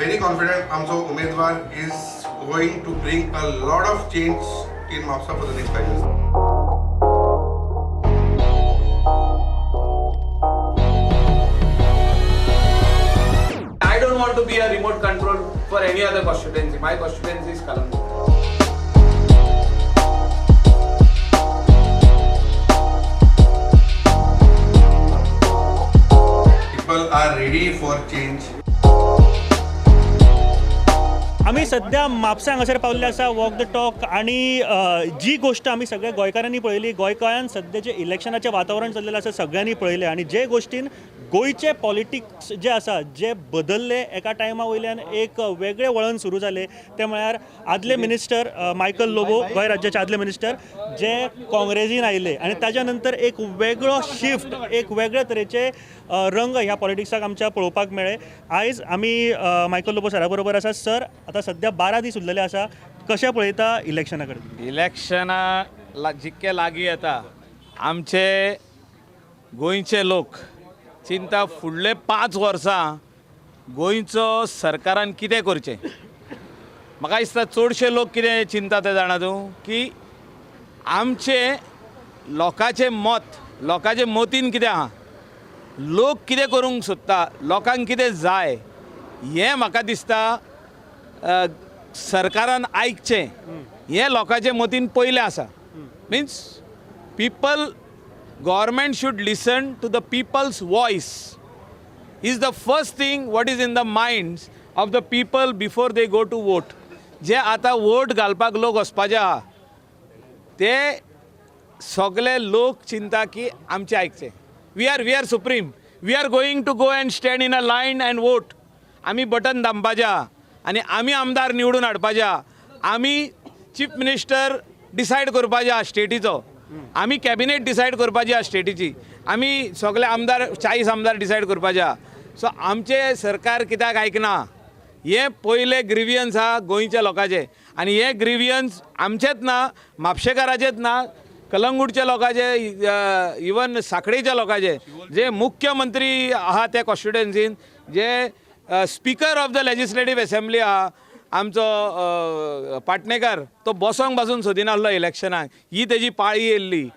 very confident आमचो उमेदवार is going to bring a lot of change in Mapsa for the next 5 years. I don't want to be a remote control for any other constituency. My constituency is Kalangu. People are ready for change. आम्ही सध्या म्हापसा हांगासर पावल्ले आसा walk the talk आणि जी गोष्ट आम्ही सगळ्या गोंयकारांनी पळयली गोंयकारांत सध्याचे इलेक्शनाचें वातावरण चल्लेलें आसा सगळ्यांनी पळयलें आणि जे गोष्टीन गोंयचे पॉलिटिक्स जे आसा जे बदलले एका टायमा वयल्यान एक वेगळे वळण सुरू जाले ते म्हळ्यार आदले मिनिस्टर मायकल लोबो गोंय राज्याचे आदले मिनिस्टर जे काँग्रेसीन आयले आणि ताज्या नंतर एक वेगळो शिफ्ट एक वेगळे तरेचे रंग ह्या पॉलिटिक्साक आमच्या पळोवपाक मेळ्ळे. आयज आमी मायकल लोबो सरा बरोबर आसा. सर आता सध्या 12 दीस उरलेले आसा कशें पळयता इलेक्शना कडेन? इलेक्शना जितके लागीं येता आमचे गोंयचे लोक चिंता फुडले 5 वर्सां गोंयचो सरकारान कितें करचें. म्हाका दिसता चडशे लोक कितें चिंता ते जाणा तूं की आमचे लोकांचें मतीन कितें आहा, लोक कितें करूंक सोदता, लोकांक कितें जाय हें म्हाका दिसता सरकारान आयकचें हें लोकांचे मतीन पयलें आसा. Means people government should listen to the people's voice is the first thing what is in the minds of the people before they go to vote. जे आतां वोट घालपाक लोक वचपाचे आहा ते सगळे लोक चिंता की आमचें आयकचें. We are supreme. We are going to go and stand in a line and vote. आमी बटन दामपाचें आहा आनी आमी आमदार निवडून हाडपाचे आहा. आमी चीफ मिनिस्टर डिसायड करपाचे आहा स्टेटीचो. आमी कॅबिनेट डिसायड करपाची आहा स्टेटीची. आमी सगळे आमदार 40 आमदार डिसायड करपाचे आहा. सो आमचे सरकार कित्याक आयकना हे पयले ग्रिवियन्स आहा गोंयच्या लोकांचे. आनी हे ग्रिवियन्स आमचेच ना, म्हापशेकाराचेच ना, कलंगूटच्या लोकांचे, इवन साखळेच्या लोकांचे, जे मुख्यमंत्री आहा त्या कॉन्स्टिट्युएन्सीन, जे speaker of the legislative assembly आहा आमचो पाटणेकार, तो बसोंक पासून सोदिनासलो इलेक्शनाक. ही तेजी पाळी येयल्ली.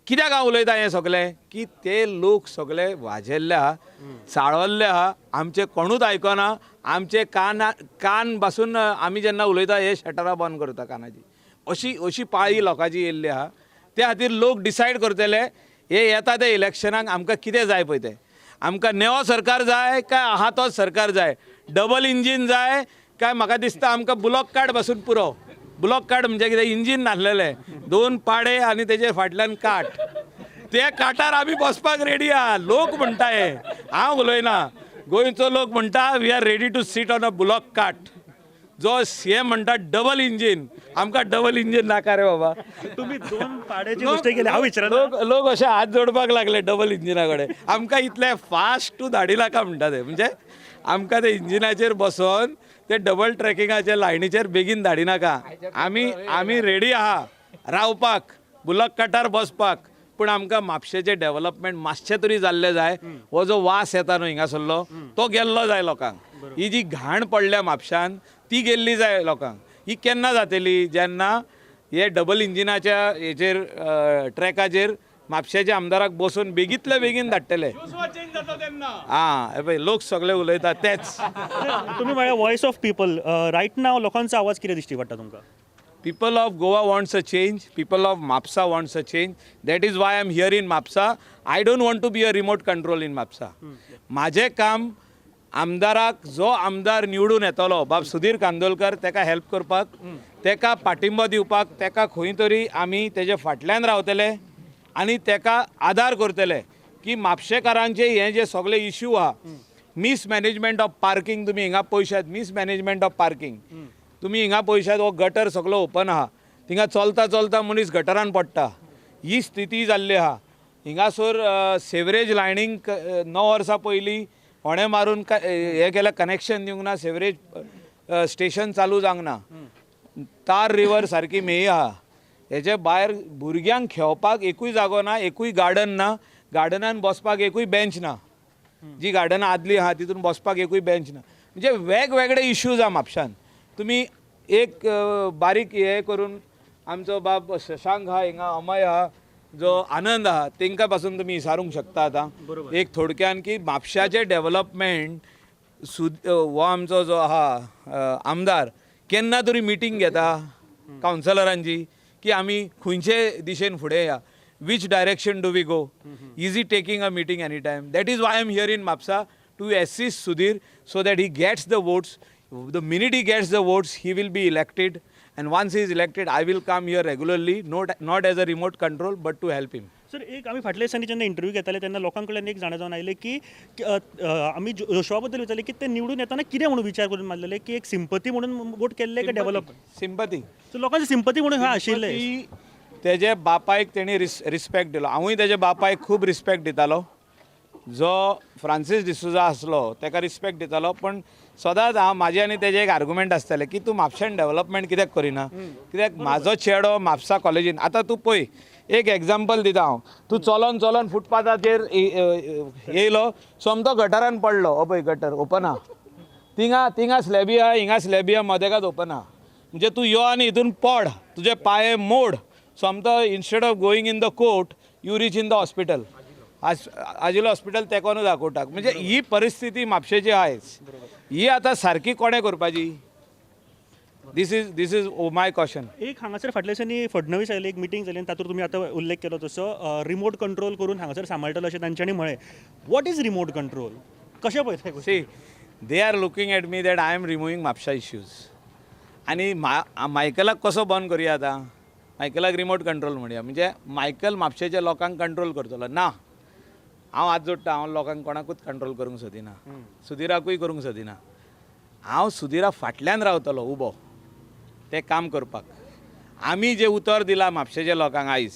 कित्याक हांव उलयता हें सगळें की ते लोक सगळे वाजेल्ले आहा, चाळवल्ले आहा. आमचे कोणूच आयकना. आमचे कान पासून आमी जेन्ना उलयता हे शटरां बंद करता कानाची. अशी पाळी लोकांची येयल्ली आहा. त्या खातीर लोक डिसायड करतले हे येता ते इलेक्शनाक आमकां कितें जाय पळय तें. आमकां नेवो सरकार जाय काय आहा तोच सरकार जाय, डबल इंजीन जाय काय म्हाका दिसता आमकां ब्लॉक कार्ड पासून पुरो. ब्लॉक कार्ड म्हणजे कितें, इंजीन नासलेलें, 2 पाडे आनी तेजे फाटल्यान काट. ते काटार आमी बसपाक रेडी आहा. लोक म्हणटा हे, हांव उलयना. गोंयचो लोक म्हणटा we are ready to seat on a block cart. जो सीएम म्हणटा डबल इंजीन. आमकां डबल इंजीन नाका रे बाबा. तुम्ही 2 पाड्याची गोष्ट केली. हांव विचारना लोक अशे हात जोडपाक लागले डबल इंजिना कडेन. आमकां इतले फास्ट तूं धाडी नाका म्हणटा ते. म्हणजे आमकां ते इंजिनाचेर बसोन ते डबल ट्रॅकिंगाच्या लायनीचेर बेगीन धाडी नाका. आमी रेडी आहा रावपाक, बुलक काटार बसपाक. पूण आमकां म्हापशेचें डेव्हलपमेंट मातशें तरी जाल्लें जाय. हो जो वास येता न्हू हिंगासरलो तो गेल्लो जाय लोकांक. ही जी घाण पडल्या म्हापशान ती गेल्ली जाय लोकांक. ही केन्ना जातली जेन्ना हे डबल इंजिनाच्या हेचेर ट्रॅकाचेर म्हापशेच्या आमदाराक बसून बेगींतले बेगीन धाडटले. हां पळय लोक सगळे उलयता तेच. तुम्ही म्हळ्यार voice of people right now लोकांचो आवाज कितें दिश्टी पडटा तुमकां? People of Goa wants a change. People of Mapsa wants a change. That is why I am here in Mapsa. I don't want to be a remote control in Mapsa. माझे काम आमदाराक जो आमदार निवडून येतलो बाब सुधीर कांदोलकर तेका हेल्प करपाक, तेका पाठिंबो दिवपाक, तेका खंय तरी आमी तेजे फाटल्यान रावतले आनी तेका आदार करतले की म्हापशेकारांचे हे जे सगळे इश्यू आहा, मिसमॅनेजमेंट ऑफ पार्किंग, तुमी हिंगा पळयशात मिसमॅनेजमेंट ऑफ पार्किंग. तुमी हिंगा पळयशात हो गटर सगळो ओपन आहा, थिंगा चलता मनीस गटरान पडटा. ही स्थिती जाल्ली आहा. हिंगासर सेवरेज लायनींक 9 वर्सां पयलीं होणे मारून हे केलें, कनेक्शन दिवंक ना, सेवरेज स्टेशन चालू जावंक ना. तार रिवर सारकी मेळी आहा. हेचे भायर भुरग्यांक खेळपाक एकूय जागो ना, एकूय गार्डन ना, गार्डनान बसपाक एकूय बेंच ना. जी गार्डनां आदली आहा तितून बसपाक एकूय बेंच ना. म्हणजे वेगवेगळे इश्यूज आहा म्हापशान. तुमी एक बारीक हे करून आमचो बाब शशांक आहा हिंगा, अमय आहा, जो आनंद आहा, तांकां पासून तुमी विचारूंक शकता आतां एक थोडक्यान की म्हापशाचें डेव्हलपमेंट हो आमचो जो आहा आमदार केन्ना तरी मिटींग घेता कावन्सिलरांची की आमी खंयचे दिशेन फुडें या, which direction do we go? Is he taking a meeting anytime? That is why I am here in Mapsa to assist Sudhir so that he gets the votes. The minute he gets the votes, he will be elected. And once he is elected, I will come here regularly, not as a remote control, but to help him. Sir एक आम्ही फाटल्या दिसांनी जेन्ना interview घेताले तेन्ना लोकांकडल्यान एक जाणा जावन आयलें की आमी जोशुआ बद्दल विचारलें की ते निवडून येताना कितें म्हणून विचार करून मारलेले की एक सिंपती म्हणून वोट केल्ले का डेव्हलपमेंट. Sympathy. सो लोकांची सिंपती म्हणून हा आशिल्ले. तेजे बापायक तेणी रिस्पेक्ट दिलो. हांवूय तेजे बापायक खूब रिस्पेक्ट दितालो. जो फ्रांसीस डिसुजा आसलो ताका रिस्पेक्ट दितालो. पण सदांच हांव म्हाजें आनी तेजें एक आर्गुमेंट आसतालें की तूं म्हापशान डेव्हलपमेंट कित्याक करिना. कित्याक म्हाजो चेडो म्हापसा कॉलेजीन आतां तूं पळय एक एग्जाम्पल दिता हांव. तूं चलोन चलोन फुटपाथाचेर येयलो, सोमतो गटारान पडलो. हो पळय गटर ओपन आहा, थिंगा स्लॅबी आहा, हिंगा स्लॅबी आहा, मदेकाच ओपन आहा. म्हणजे तूं यो आनी हितून पड, तुजे पांये मोड, सोमतो instead of going in the court you reach in the hospital. Asilo hospital तेकोनूच आहा कोर्टाक. म्हणजे ही परिस्थिती म्हापशेची आयज ही आतां सारकी कोणें करपाची. दिस इज माय क्वेश्चन. एक हांगासर फाटल्या दिसांनी फडणवीस आयले, एक मिटींग जाली, तातूंत तुमी आतां उल्लेख केलो तसो रिमोट कंट्रोल करून हांगासर सांबाळटलो अशें तांच्यांनी म्हळें. वॉट इज रिमोट कंट्रोल, कशें पळयता? See they are looking at me that I am removing म्हापशा इश्यूज. आनी मायकलाक कसो बंद करुया आतां? मायकलाक रिमोट कंट्रोल म्हणया. म्हणजे मायकल म्हापशेच्या लोकांक कंट्रोल करतलो ना. हांव हात जोडटा, हांव लोकांक कोणाकूच कंट्रोल करूंक सोदिना, सुधिराकूय करूंक सोदिना. हांव सुधिरा फाटल्यान रावतलो उबो तें काम करपाक. आमी जें उतर दिलां म्हापशेच्या लोकांक आयज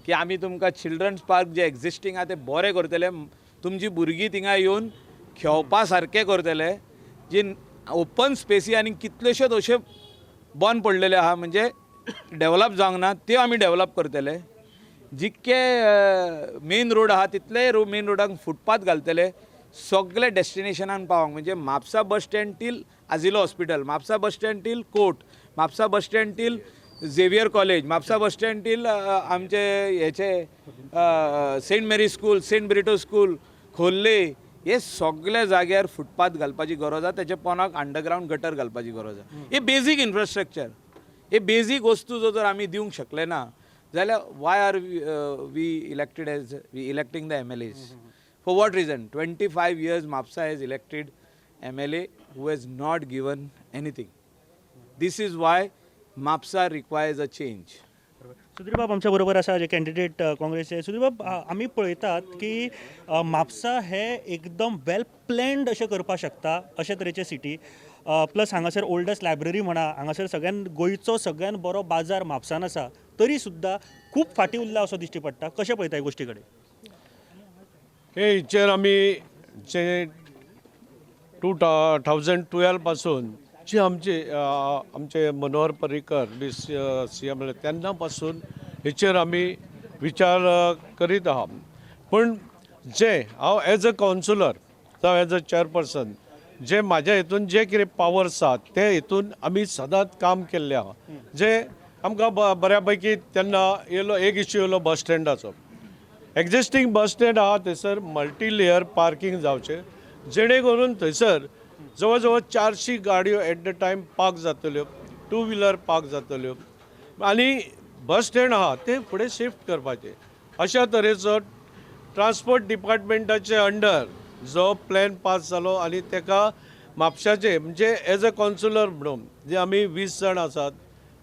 की आमी तुमकां चिल्ड्रन्स पार्क जे एक्जिस्टींग आहा तें बरें करतले, तुमचीं भुरगीं थिंगा येवन खेळपा सारकें करतले. जे ओपन स्पेसी आनी कितल्योश्योच अश्यो बंद पडलेले आहा म्हणजे डेव्हलप जावंक ना, त्यो आमी डेव्हलप करतले. जितके मेन रोड आहा तितले मेन रोडाक फुटपाथ घालतले. सगळे डेस्टिनेशनान पावंक म्हणजे Mapusa bus stand till Asilo hospital, Mapusa bus stand till court, Mapusa bus stand till Xavier college, Mapusa bus stand till आमचे हेचे Saint Mary school, Saint Britto school, Khorlim, हे सगळे जाग्यार फुटपाथ घालपाची गरज आहा. तेच्या पोंदाक अंडरग्रावंड गटर घालपाची गरज आहा. हे बेजीक इन्फ्रास्ट्रक्चर, हे बेजीक वस्तू जर आमी दिवंक शकले ना जाल्यार why are we elected as we electing the MLAs? For what reason? 25 years Mapsa has elected MLA who has not given anything. This is why Mapsa requires a change. Sudhir बाब आमच्या बरोबर आसा, जे कॅन्डिडेट काँग्रेसचे. सुधीर बाब, आमी पळयतात की म्हापसा हे एकदम वेल प्लॅन्ड अशें करपाक शकता अशे तरेचे सिटी. प्लस हांगासर ओल्डस्ट लायब्ररी म्हणा, हांगासर सगळ्यान गोंयचो सगळ्यान बरो बाजार म्हापसान आसा, तरी सुद्दां खूब फाटीं उरला असो दिश्टी पडटा. कशें पळयता ह्या गोश्टी कडेन? हे हेचेर आमी जे 2012 पासून जे आमचे मनोहर पर्रीकर CM तेन्ना पासून हेचेर आमी विचार करीत आहा. पूण जे हांव एज अ कावन्सिलर जावं एज अ चेअरपर्सन जे म्हाज्या हितून जे कितें पावर्स आहा ते हितून आमी सदांच काम केल्लें आहा. जे आमकां बऱ्या पैकी तेन्ना येयलो एक इश्यू येयलो बस स्टँडाचो. एक्जिस्टींग बस स्टँड आहा थंयसर मल्टी लेयर पार्किंग जावचें, जेणे करून थंयसर जवळ जवळ 400 गाडयो एट द टायम पार्क जातल्यो, 2 व्हिलर पार्क जातल्यो. आनी बस स्टँड आहा ते फुडें शिफ्ट करपाचें. अशा तरेचो ट्रान्सपोर्ट डिपार्टमेंटाचे अंडर जो प्लॅन पास जालो आनी तेका म्हापशाचे म्हणजे एज अ कावन्सिलर म्हणून जे आमी 20 जण आसात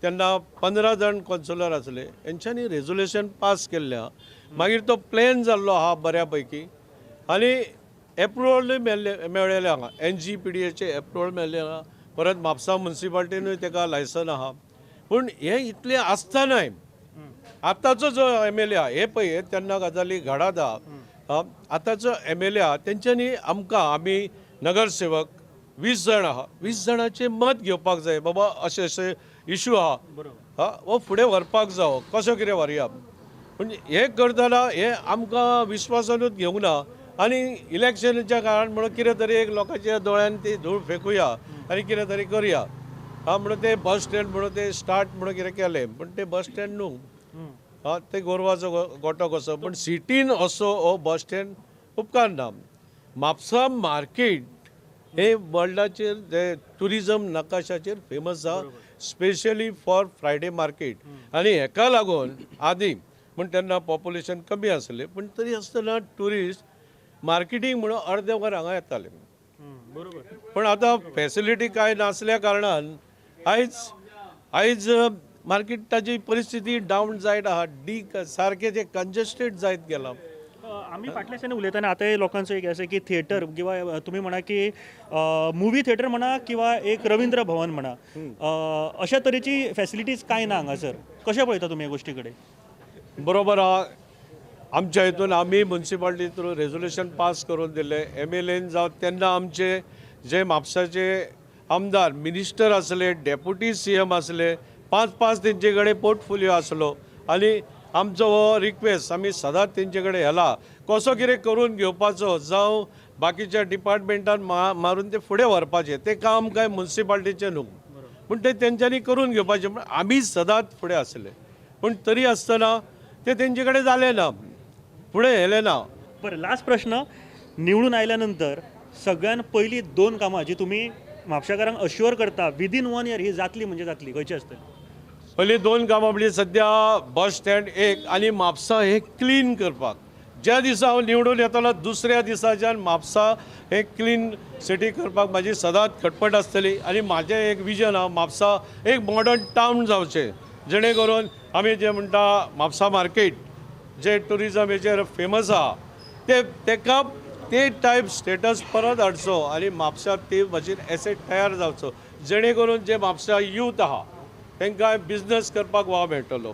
तेन्ना 15 जण कावन्सिलर आसले, हेंच्यांनी रेजोल्युशन पास केल्लें आहा. मागीर तो प्लॅन जाल्लो आहा बऱ्या पैकी आनी एप्रुवलूय मेळ्ळेलें आहा. NGPDAचे एप्रुवल मेळ्ळें आहा. परत म्हापसा मुन्सिपाल्टीनूय तेका लायसन आहा. पूण हे इतलें आसतनाय आतांचो जो MLA आहा हे पळय तेन्ना गजाली घडात आहा. आतांचो MLA आहा तेंच्यांनी आमी नगरसेवक 20 जण आहा, 20 जणांचें मत घेवपाक जाय. बाबा अशे इश्यू आहा हो फुडें व्हरपाक जावो, कसो कितें व्हरया. पूण हे करतना हे आमकां विश्वासानूच घेवंक ना. आनी इलेक्शनाच्या काळान म्हणून कितें तरी एक लोकांच्या दोळ्यान ती धूळ फेकुया आनी कितें तरी करुया म्हणून ते बस स्टँड म्हणून ते स्टार्ट म्हणून कितें केलें पण ते बस स्टँड न्हू ते गोरवाचो गोठो कसो पण सिटीन असो हो बस स्टँड उपकार ना म्हापसा मार्केट हे वर्ल्डाचेर जे ट्युरिजम नकाशाचेर फेमस आहा स्पेशली फॉर फ्रायडे मार्केट आनी हेका लागून आदी पूण तेन्ना पॉप्युलेशन कमी आसलें पण तरी आसतना ट्युरिस्ट मार्केटींग म्हणून अर्दे वयर हांगा येताले पण आतां फॅसिलिटी कांय नासल्या कारणान आयज मार्केटाची परिस्थिती डावन जायत आहा सारकें जे कंजेस्टेड जायत गेलां आम्ही फाटल्या दिसांनी उलयतना आतां लोकांचो एक आसा की थिएटर किंवा तुम्ही म्हणा की मुवी थिएटर म्हणा किंवा एक रवींद्र भवन म्हणा अशा तरेची फॅसिलिटीज कांय ना हांगासर कशें पळयता तुमी ह्या गोश्टी कडेन बरोबर आहा आमच्या हितून आमी म्युन्सिपाल्टी थ्रू रेजोल्युशन पास करून दिले MLAन जावं तेन्ना आमचे जे म्हापसाचे आमदार मिनिस्टर आसले डेप्युटी CM आसले 5 तेंचे कडेन पोर्टफोलियो आसलो आनी आमचो हो रिक्वेस्ट आमी सदांच तेंचे कडेन येला कसो कितें करून घेवपाचो जावं बाकीच्या डिपार्टमेंटान मारून ते फुडें व्हरपाचें तें काम काय म्युन्सिपाल्टीचें न्हू पूण तें तेंच्यांनी करून घेवपाचें पूण आमी सदांच फुडें आसले पूण तरी आसतना ते तेंचे कडेन जालें ना फुडें येलें ना बरं लास्ट प्रश्न निवडून आयल्यानंतर सगळ्यात पहिली 2 कामां जी तुम्ही म्हापशाकारांक अश्युअर करता विदीन 1 इयर ही जातली म्हणजे जातली खंयची आसतली पयलीं 2 कामां म्हणजे सद्या बस स्टँड एक आनी म्हापसा हे क्लीन करपाक ज्या दिसा हांव निवडून येतलो दुसऱ्या दिसाच्यान म्हापसा हे क्लीन सिटी करपाक म्हाजी सदांच खटपट आसतली आनी म्हाजें एक विजन आहा म्हापसा एक मॉडर्न टावन जावचें जेणे करून आमी जे म्हणटा म्हापसा मार्केट जे ट्युरिजम हेचेर फेमस आहा तेका ते टायप स्टेटस परत हाडचो आनी म्हापसा ते भाशेन एसेट तयार जावचो जेणे करून जे म्हापसा यूथ आहा तांकां बिजनस करपाक वाव मेळटलो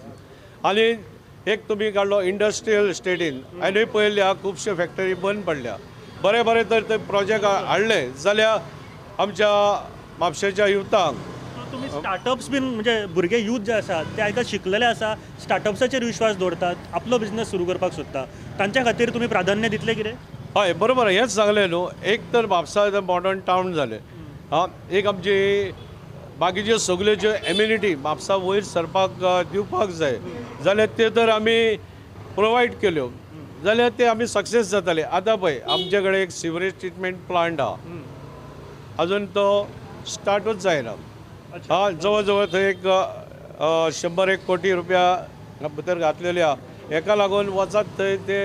आनी एक तुमी काडलो इंडस्ट्रियल स्टेटीन हांवें पळयल्या खुबश्यो फॅक्टरी बंद पडल्या बरे तर ते प्रोजेक्ट हाडले जाल्यार आमच्या म्हापशेच्या युथांक तुम्ही स्टार्टअप्स बीन म्हणजे भुरगे यूथ जे आसा ते आयकां शिकलेले आसा स्टार्टअप्साचेर विश्वास दवरतात आपलो बिझनेस सुरू करपाक सोदता तांच्या खातीर तुमी प्राधान्य दितले कितें हय बरोबर हेंच सांगलें न्हू एक तर म्हापसा मॉडर्न टावन जालें एक आमची बाकीच्यो सगल्यो ज्यो एम्युनिटी म्हापसा वयर सरपाक दिवपाक जाय जाल्यार ते तर आमी प्रोवायड केल्यो जाल्यार ते आमी सक्सेस जाताले आतां पळय आमचे कडेन एक सिवरेज ट्रिटमेंट प्लांट आहा अजून तो स्टार्टूच जायना जवळ जवळ थंय एक 100-1 कोटी रुपया भितर घातलेले आहा हेका लागून वचत थंय ते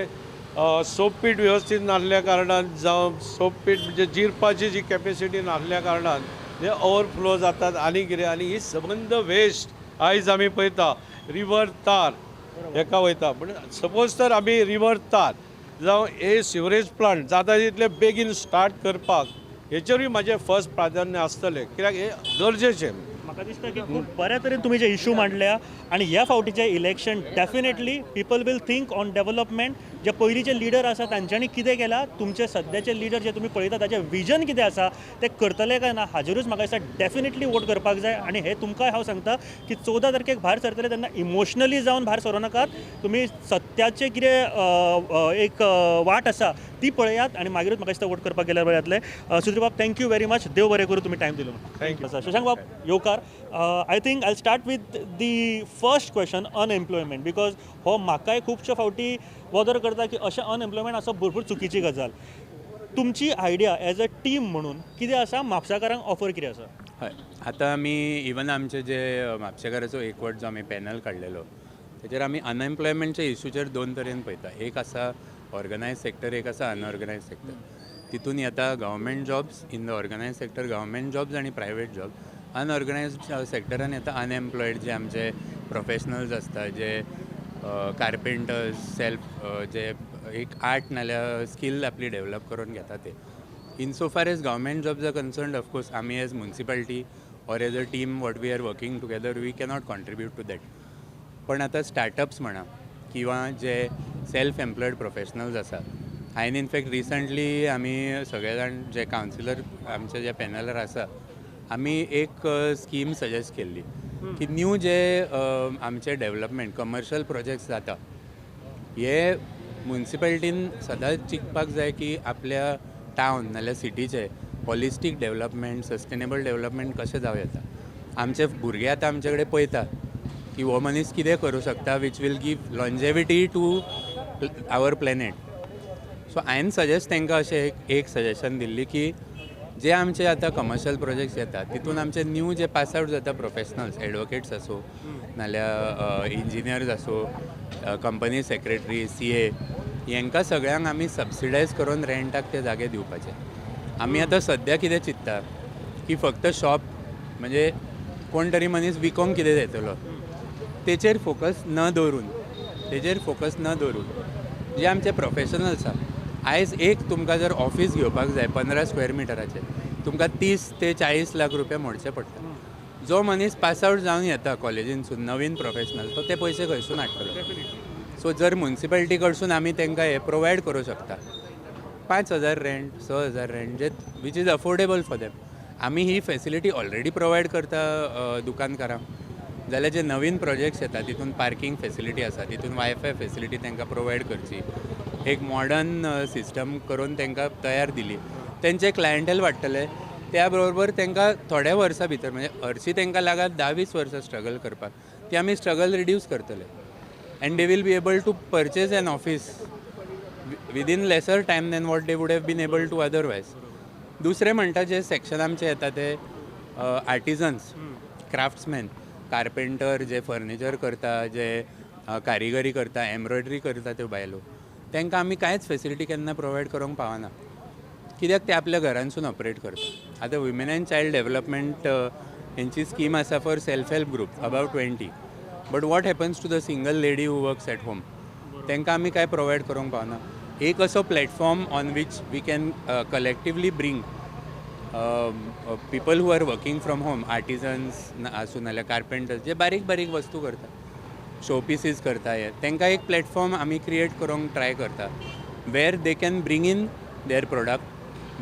सोपपीट वेवस्थीत नासल्या कारणान जावं सोपपीट म्हणजे जिरपाची जी कॅपेसिटी नासल्या कारणान जे ओवरफ्लो जातात आनी कितें आनी ही सबंद वेस्ट आयज आमी पळयता रिवर तार हेका वयता पूण सपोज तर आमी रिवर तार जावं हे सिवरेज प्लांट जाता तितले बेगीन स्टार्ट करपाक हेचेरूय म्हाजें फर्स्ट प्राधान्य आसतलें कित्याक हे गरजेचें म्हाका दिसता की खूब बऱ्या तरेन तुमी जे इश्यू मांडल्या आनी ह्या फावटीचें election definitely people will think on development जे पयलींचे लिडर आसा तांच्यांनी कितें केलां तुमचे सद्याचे लिडर जे तुमी पळयता ताचें विजन कितें आसा ते करतले काय ना हाजेरूच म्हाका दिसता डेफिनेटली वोट करपाक जाय आनी हे तुमकां हांव सांगता की 14 तारखेक भायर सरतले तेन्ना इमोशनली जावन भायर सरो नाकात तुमी सत्याचें कितें एक वाट आसा ती पळयात आनी मागीरूच म्हाका दिसता वोट करपाक गेल्यार बरें जातलें सुधीर बाब थँक्यू व्हेरी मच देव बरें करूं तुमी टायम दिलो थँक्यू शशांक बाब येवकार I think I start with the first question unemployment because हो म्हाकाय खुबश्या फावटी वदर करता की अशें अनएम्प्लॉयमेंट आसप भरपूर चुकीची गजाल तुमची आयडिया एज अ टीम म्हणून कितें आसा म्हापसाकारांक ऑफर कितें आसा हय आतां आमी इवन आमचे जे म्हापशेकाराचो एकवट जो आमी पॅनल काडलेलो तेचेर आमी अनएम्प्लॉयमेंटच्या इश्यूचेर 2 तरेन पळयता एक आसा ऑर्गनायज सेक्टर एक आसा अनऑर्गनायज सेक्टर तितून येता government jobs in the organise sector government jobs आनी प्रायवेट जॉब अनऑर्गनायज सेक्टरान येता अनएम्प्लॉयड जे आमचे प्रोफेशनल्स आसता जे कार्पेंटर्स सेल्फ जे एक आर्ट नाल्यार स्कील आपली डेवलप करून घेता ते in so far as government jobs are concerned of course आमी as municipality or as a team what we are working together we cannot contribute to that पण आतां स्टार्टअप्स म्हणा किंवा जे सेल्फ एम्प्लॉयड प्रोफेशनल्स आसा हांवें इनफॅक्ट रिसंटली आमी सगळे जाण जे कावन्सिलर आमचे जे पॅनलर आसा आमी एक स्कीम सजेस्ट केल्ली की न्यू जे आमचे डेवलपमेंट कमर्शियल प्रोजेक्ट्स जाता हे म्युन्सिपालिटीन सदांच चिंतपाक जाय की आपल्या टावन नाल्यार सिटीचे हॉलिस्टीक डेव्हलपमेंट सस्टेनेबल डेव्हलपमेंट कशें जावं येता. आमचे भुरगे आतां आमचे कडेन पळयता की हो मनीस कितें करूं शकता which will give longevity to our planet. So हांवें सजेस्ट तांकां अशें एक सजेशन दिल्ली की जे आमचे आतां कमर्शियल प्रोजेक्ट्स येतात तितून आमचे न्यू जे पास आवट जाता प्रोफेशनल्स एडवोकेट्स आसूं नाल्यार इंजिनियर्स आसूं कंपनी सेक्रेटरी CA हांकां सगळ्यांक आमी सबसिडायज करून रेंटाक ते जागे दिवपाचे. आमी आतां सद्या कितें चिंतता की फक्त शॉप म्हणजे कोण तरी मनीस विकोंक कितें येतलो तेचेर फोकस न दवरून जे आमचे प्रोफेशनल्स आसा आयज एक तुमकां जर ऑफिस घेवपाक जाय 15 स्क्वेअर मिटराचें तुमकां 30 ते 40 लाख रुपया मोडचे पडटा. जो मनीस पास आवट जावन येता कॉलेजीनसून नवीन प्रोफेशनल तो ते पयशे खंयसून हाडटलो. सो जर म्युन्सिपालिटी कडसून आमी तांकां हे प्रोवायड करूं शकता 5,000 रेंट 6,000 रेंट जे which is affordable for them. आमी ही फेसिलिटी ऑलरेडी प्रोवायड करता दुकानकारांक जाल्यार जे नवीन प्रोजेक्ट्स येता तितून पार्किंग फेसिलिटी आसा तितून वायफाय फेसिलिटी तांकां प्रोवायड करची एक मॉडर्न सिस्टम करून तांकां तयार दिली तेंचे क्लायंटेल वाडटले. त्या बरोबर तांकां थोड्या वर्सां भितर म्हणजे हरशीं तांकां लागत 10-20 वर्सां स्ट्रगल करपाक ती आमी स्ट्रगल रिड्यूस करतले and they will be able to purchase an office within lesser time than what they would have been able to otherwise. दुसरें म्हणटा जे सेक्शन आमचे येता ते आर्टिजन्स क्राफ्ट्समॅन कार्पेंटर जे फर्निचर करता जे कारिगरी करता एम्ब्रॉयडरी करता त्यो बायलो तांकां आमी कांयच फेसिलिटी केन्ना प्रोवायड करूंक पावना कित्याक ते आपल्या घरांसून ऑपरेट करता. आतां वुमेन एंड चायल्ड डेव्हलपमेंट हेंची स्कीम आसा for self help group about 20 but what happens to the single lady who works at home तांकां आमी कांय प्रोवायड करूंक पावना. एक असो platform on which we can collectively bring people who are working from home artisans आसूं नाल्यार carpenters जे बारीक बारीक वस्तू करता शो पीसीस करता हे तांकां एक प्लॅटफॉर्म आमी क्रिएट करूंक ट्राय करता where they can bring in their product.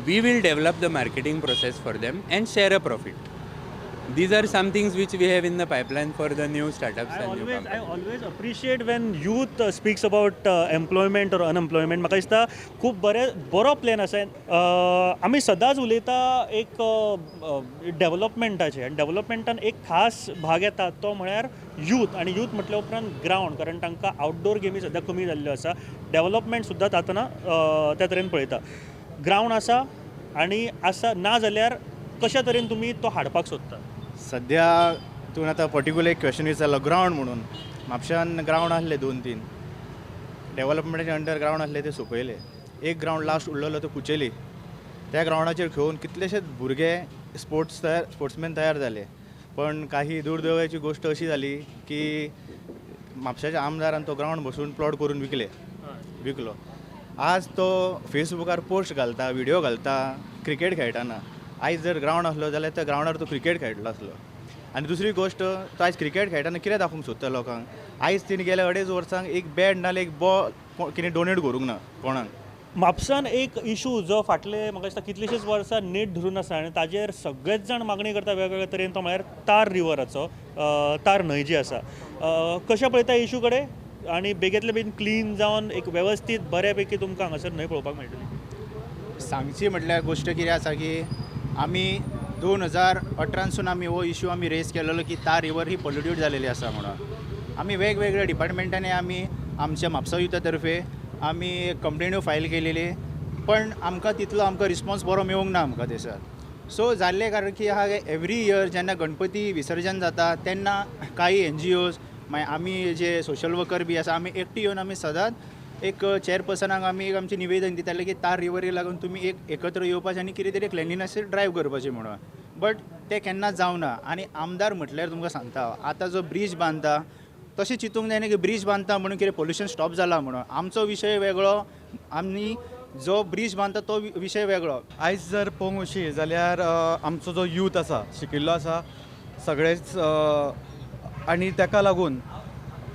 We will develop the marketing process for them and share a profit. These are some things which we have in the pipeline for the new startups and new companies. I always appreciate when youth speaks about employment or unemployment. म्हाका दिसता खूब बरो plan आसा. आमी सदांच उलयता एक डेव्हलपमेंटाचे आनी डेव्हलपमेंटान एक खास भाग येता तो म्हळ्यार यूथ आनी यूथ म्हटल्या उपरांत ग्रावंड कारण तांकां आउटडोर गेमी सद्या कमी जाल्ल्यो आसा. डेव्हलपमेंट सुद्दां तातना त्या तरेन पळयता. ग्रावंड आसा आनी आसा ना जाल्यार कशा तरेन तुमी तो हाडपाक सोदता. सद्या तूं आतां पर्टिक्युलर एक क्वेश्चन विचारलो ग्रावंड म्हणून म्हापशान ग्रावंड आसले 2-3 डेव्हलपमेंटाचे अंडर ग्रावंड आसले ते सोंपयले. एक ग्रावंड लास्ट उरलेलो तो कुचेली त्या ग्रावंडाचेर खेळून कितलेशेच भुरगे स्पोर्ट्समॅन तयार जाले. पण काही दुर्दैवाची गोष्ट अशी जाली की म्हापशाच्या आमदारान तो ग्रावंड बसून प्लॉट करून विकलो. आज तो फेसबुकार पोस्ट घालता व्हिडिओ घालता क्रिकेट खेळटाना. आयज जर ग्रावंड असलो जाल्यार त्या ग्रावंडार तो क्रिकेट खेळटलो आसलो. आनी दुसरी गोष्ट तो आयज क्रिकेट खेळटाना कितें दाखोवंक सोदता लोकांक. आयज तिने गेल्या 2.5 वर्सांक एक बॅट नाल्यार एक बॉल कितें डोनेट करूंक ना कोणाक. म्हापसान एक इशू जो फाटले म्हाका दिसता कितलीशीच वर्सां नीट धरून आसा आनी ताजेर सगळेच जाण मागणी करता वेगवेगळ्या तरेन तो म्हळ्यार तार रिवराचो तार न्हंय जी आसा. कशें पळयता इशू कडेन आनी बेगेंतले बेगीन क्लीन जावन एक वेवस्थीत बऱ्यापैकी तुमकां हांगासर न्हंय पळोवपाक मेळटली. सांगची म्हटल्यार गोश्ट कितें आसा की आमी 2018सून आमी हो इशू आमी रेज केलेलो की तार रिवर ही पोल्युटेड जालेली आसा म्हणून. आमी वेगवेगळ्या डिपार्टमेंटांनी आमी आमच्या म्हापसा युथा तर्फे आमी कंप्लेन्यो फायल केलेली पण आमकां तितलो आमकां रिस्पॉन्स बरो मेळूंक ना आमकां थंयसर. सो जाल्ले कारण की एवरी इयर जेन्ना गणपती विसर्जन जाता तेन्ना काही NGOs मागीर आमी जे सोशल वर्कर बी आसा आमी एकटी येवन आमी सदांच एक चेअरपर्सनाक आमी एक आमचें निवेदन दिताले की तार रिवरीक लागून तुमी एक एकत्र येवपाचें आनी कितें तरी क्लिनलीनेस ड्रायव करपाचें म्हणून. बट तें केन्ना जावना. आनी आमदार म्हटल्यार तुमकां सांगता आतां जो ब्रीज बांदता तशें चिंतूंक जायना की ब्रीज बांदता म्हणून कितें पोल्युशन स्टॉप जाला म्हणून. आमचो विशय वेगळो आमी जो ब्रीज बांदता तो विशय वेगळो. आयज जर पळोवंक अशी जाल्यार आमचो जो यूथ आसा शिकिल्लो आसा सगळेच आनी ताका लागून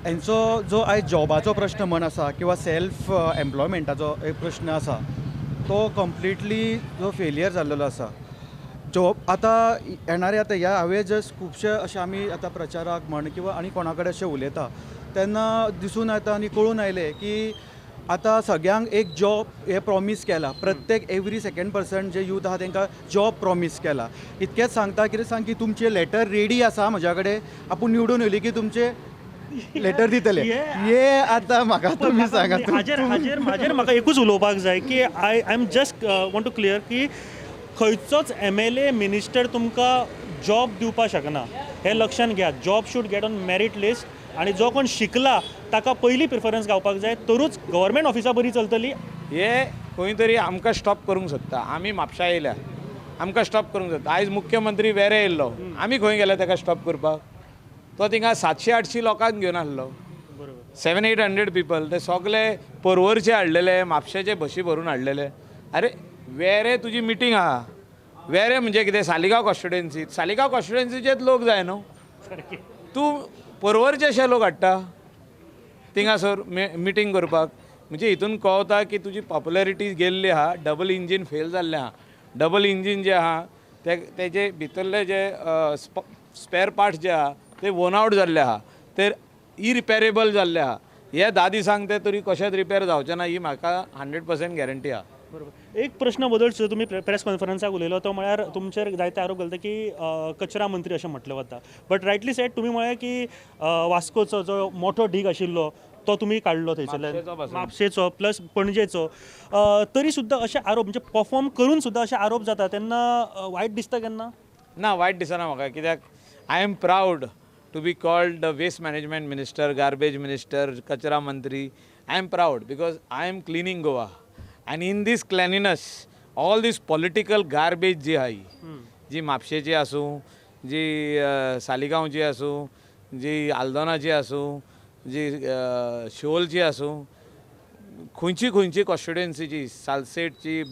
हेंचो जो आयज जॉबाचो प्रश्न म्हण आसा किंवा सेल्फ एम्प्लॉयमेंटाचो एक प्रश्न आसा तो कंप्लिटली जो फेलियर जाल्लो आसा. जॉब आतां येणारे आतां ह्या हांवें जस्ट खुबशे अशे आमी आतां प्रचाराक म्हण किंवा आनी कोणा कडेन अशें उलयता तेन्ना दिसून येता आनी कळून आयलें की आतां सगळ्यांक एक जॉब हे प्रॉमीस केला. प्रत्येक एवरी सेकंड पर्सन जे यूथ आहा तांकां जॉब प्रॉमीस केला. इतकेंच सांगता, कितें सांग की तुमचे लेटर रेडी आसा म्हज्या कडेन, आपूण निवडून येयली की तुमचे लेटर दितले. हे आतां म्हाका तुमी सांगात. हाजेर म्हाका एकूच उलोवपाक जाय की I am just want to clear की खंयचोच MLA मिनिस्टर तुमकां जॉब दिवपाक शकना. हे लक्षात घ्या. Job should get on merit list आनी जो कोण शिकला ताका पयली प्रिफरन्स गावपाक जाय, तरूच गव्हर्मेंट ऑफिसां बरी चलतली. हे खंय तरी आमकां स्टॉप करूंक सोदता. आमी म्हापशा येयल्या, आमकां स्टॉप करूंक सोदता. आयज मुख्यमंत्री वेरे येयल्लो, आमी खंय गेले ताका स्टॉप करपाक? तो थिंगा 700-800 लोकांक घेवन आसलो, 700-800 पीपल. ते सगळे परवरचे हाडलेले, म्हापशेचे बशी भरून हाडलेले. अरे वेरे तुजी मिटींग आहा, वेरे म्हणजे कितें? सालिगांव कॉन्स्टिट्युएन्सीत. सालिगांव कॉन्स्टिट्युएन्सीचेच लोक जाय न्हू. तूं परवरचे अशे लोक हाडटा थिंगासर मिटींग करपाक. म्हणजे हितून कळता की तुजी पॉप्युलॅरिटी गेल्ली आहा, डबल इंजीन फेल जाल्लें आहा. डबल इंजीन जे आहा तेजे भितरले जे स्पेर पार्ट्स जे आहा ते वोन आवट जाल्ले आहा, ते इरिपेरेबल जाल्ले आहा. हे 10 दिसांक ते तरी कशेंच रिपेर जावचे ना ही म्हाका 100% गॅरंटी आहा. बरोबर. एक प्रश्न बदलचो. तुम्ही प्रेस कॉन्फरन्साक उलयलो तो म्हळ्यार तुमचेर जायते आरोप घालता की कचरा मंत्री अशें म्हटलें वता. बट रायटली सेड तुमी म्हळें की वास्कोचो जो मोठो ढीग आशिल्लो तो तुमी काडलो थंयसरल्यान, म्हापशेचो प्लस पणजेचो. तरी सुद्दां अशे आरोप म्हणजे परफॉर्म करून सुद्दां अशे आरोप जाता तेन्ना वायट दिसता केन्ना? ना, वायट दिसना म्हाका. कित्याक I am proud to be called the waste management minister, garbage minister, कचरा मंत्री. I am proud because I am cleaning Goa. And in this cleanliness, all this political garbage जी आहे, जी म्हापशेची आसूं, जी सालिगांवची आसूं, जी आल्दोनाची आसूं, जी शिवोलची आसूं, खंयची कॉन्स्टिट्युएन्सीची, सालसेटची,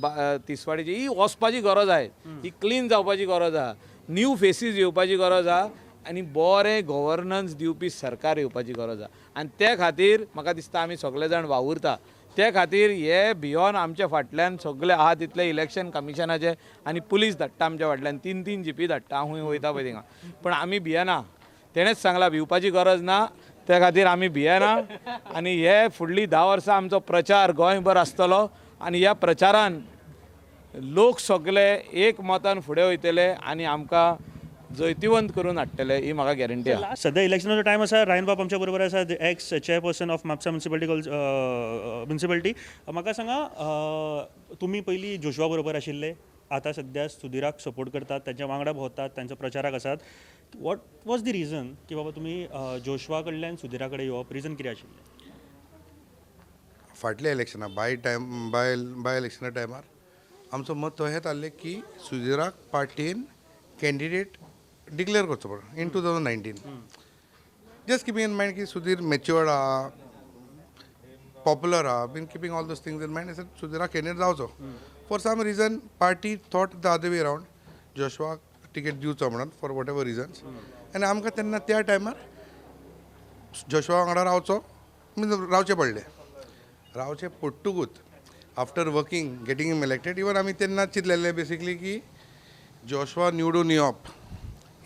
तिसवाडीची, ही वचपाची गरज आहे. ही क्लीन जावपाची गरज आहा. न्यू फेसीस येवपाची गरज आहा आनी बरें गव्हर्नन्स दिवपी सरकार येवपाची गरज आहा. आनी ते खातीर म्हाका दिसता आमी सगळे जाण वावुरता. ते खातीर हे भियोन आमच्या फाटल्यान सगळे आहा तितले इलेक्शन कमिशनाचे आनी पुलीस धाडटा आमच्या फाटल्यान. 3-3 जीपी धाडटा. हांव खंय वयता पळय थिंगा. पण आमी भियेना. तेणेच सांगला भिवपाची गरज ना. त्या खातीर आमी भियेना. आनी हे फुडलीं 10 वर्सां आमचो प्रचार गोंयभर आसतलो आनी ह्या प्रचारान लोक सगळे एक मतान फुडें वयतले आनी आमकां जैतिवंत करून हाडटले ही म्हाका गॅरंटी आहा. सध्या इलेक्शनाचो टायम आसा. रायन बाब आमच्या बरोबर आसा, x chairperson of Mapusa municipality. म्हाका सांगा, तुमी पयलीं जोशवा बरोबर आशिल्ले, आतां सध्या सुधीराक सपोर्ट करतात, तांच्या वांगडा भोंवतात, तांच्या प्रचाराक आसात. वॉट वॉज द रिजन की बाबा तुमी जोशवा कडल्यान सुधीरा कडेन येवप? रिजन कितें आशिल्लें? फाटल्या इलेक्शना बाय इलेक्शना टायमार आमचो मत तो हेत आहलें की सुधीराक पार्टीन कॅन्डिडेट डिक्लेअर करचो पडलो in 2019. Just keeping in mind की सुधीर मॅच्युअर्ड आहा, पॉप्युलर आहा, been keeping all those things in mind. सुधीराक कॅन्डिडेट जावचो. For some reason party thought the other way around, जोशवाक टिकेट दिवचो म्हणून फॉर वॉट एवर रिजन्स. आनी आमकां तेन्ना त्या टायमार जोशवा वांगडा रावचें पडलें. रावचें पडटकूच आफ्टर वर्किंग गेटिंग हिम इलेक्टेड, इवन आमी तेन्ना चिंतलेलें बेसिकली की जोशवा निवडून येवप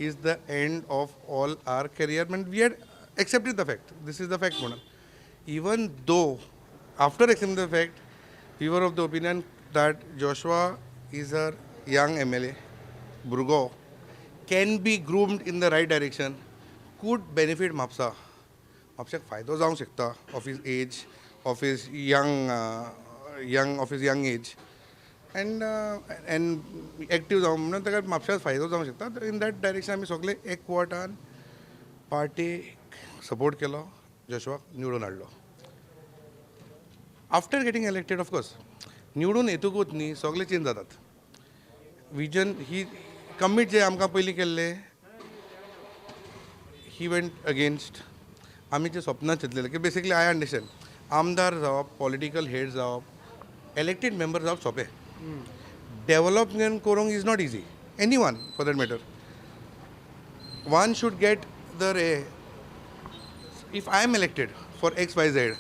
is the end of all our career. And we had accepted the fact. This is the fact. Even though after accepting the fact, we were of the opinion that Joshua is a young MLA, Burgo, can be groomed in the right direction, could benefit Mapsa. Mapsak faydo जावंक शकता of his age, of his young age. And active जावं म्हणून ताका म्हापशाच फायदो जावंक शकता. In that direction आमी सगळे एकवटान पार्टीक सपोर्ट केलो, जोशवाक निवडून हाडलो. आफ्टर गेटिंग इलेक्टेड ऑफकोर्स निवडून येतकूच न्ही सगळे चेंज जातात. विजन ही कमीट जे आमकां पयलीं केल्ले ही वेंट अगेन्स्ट. आमी जे सपनां चिंतलेले की बेसिकली आय अंडरस्टँड आमदार जावप, पॉलिटिकल हेड जावप, elected member जावप सोंपें. Development करूंक is not easy. Anyone for that matter. One should get the if I am elected for XYZ,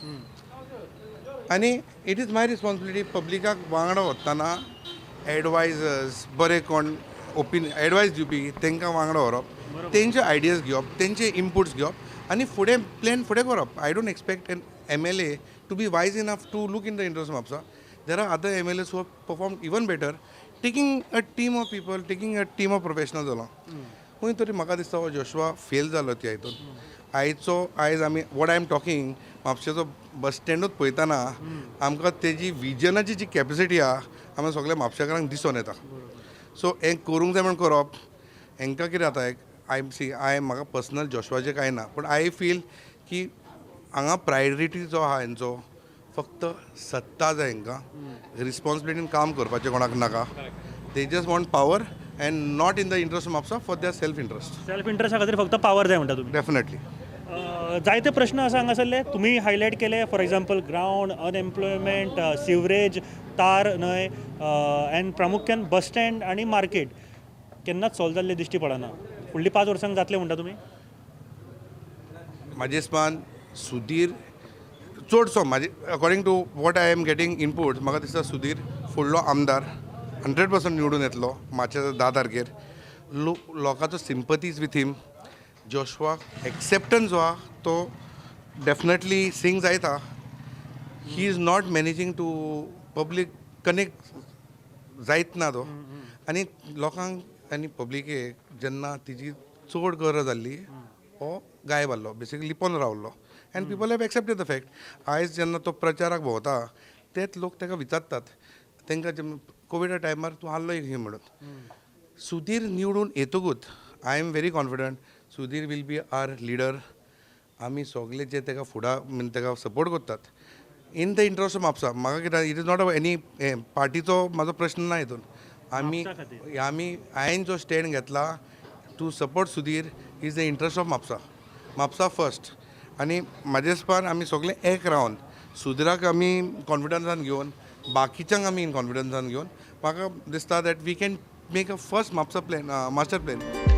and it is my responsibility publicak वांगडा वतना एडवायजर्स बरे कोण एडवायस दिवपी तांकां वांगडा व्हरप, तेंचे आयडियाज घेवप, तेंचे इनपुट्स घेवप आनी फुडें प्लॅन फुडें करप. I don't expect MLA to be wise enough to look in the interest of MAPSA. There are other MLAs who have performed even better, taking a team of people, taking a team of professionals along. खंय तरी म्हाका दिसता हो Joshua fail जालो त्या हितून आयज आमी वॉट आय एम टॉकिंग म्हापशेचो बस स्टँडूच पळयतना आमकां तेजी विजनाची जी कॅपेसिटी आहा आमी सगळ्या म्हापशेकारांक दिसून येता. सो हें करूंक जाय म्हण करप हांकां कितें जाता म्हाका पर्सनल जोशवाचें कांय ना, पूण आय फील की हांगा प्रायोरिटी जो आहा हेंचो फक्त सत्ता जाय हांकां, रिस्पॉन्सिबिलिटीन काम करपाचें कोणाक नाका. They just want power and not in the interest of Mapusa for their self इंट्रस्टा खातीर फक्त पावर जाय म्हणटा तुमी. डेफिनेटली. जायते प्रश्न असा हांगासरले तुमी हायलायट केले, for example ground, unemployment, sewerage, तार न्हय, एंड प्रामुख्यान बस स्टँड आनी मार्केट केन्नाच सॉल्व जाल्ले दिश्टी पडना. फुडली 5 वर्सांक जातले म्हणटा तुमी? म्हाजे हिसपान सुधीर चडसो according to what I am getting input म्हाका दिसता सुधीर फुडलो आमदार 100% निवडून येतलो मार्चाच्या 10 तारखेर. लोकांचो sympathies with him, Joshua acceptance जो आहा तो डेफिनेटली सिंग जायता. He is not managing to public connect जायत ना तो, आनी लोकांक आनी पब्लिकेक जेन्ना तिजी चड गरज जाल्ली हो गायब जाल्लो, बेसिकली लिपोन रावल्लो, and people have accepted the fact. आयज जेन्ना तो प्रचाराक भोंवता तेच लोक ताका विचारतात तांकां कोविडा टायमार तूं आसलो एक म्हणून. सुधीर निवडून येतकूच I am very confident Sudhir will be our leader. आमी सगळे जे ताका फुडार ताका सपोर्ट करतात in the interest of Mapusa. म्हाका कितें इट इज नॉट एनी पार्टीचो म्हाजो प्रश्न ना हितून. हांवें जो स्टँड घेतला to support Sudhir is the interest of Mapusa first. आनी म्हाजे हिसपान आमी सगळे एक रावन सुधीराक आमी कॉन्फिडन्सान घेवन बाकीच्यांक आमी इन कॉन्फिडन्सान घेवन म्हाका दिसता that we can make a first Mapusa plan master plan.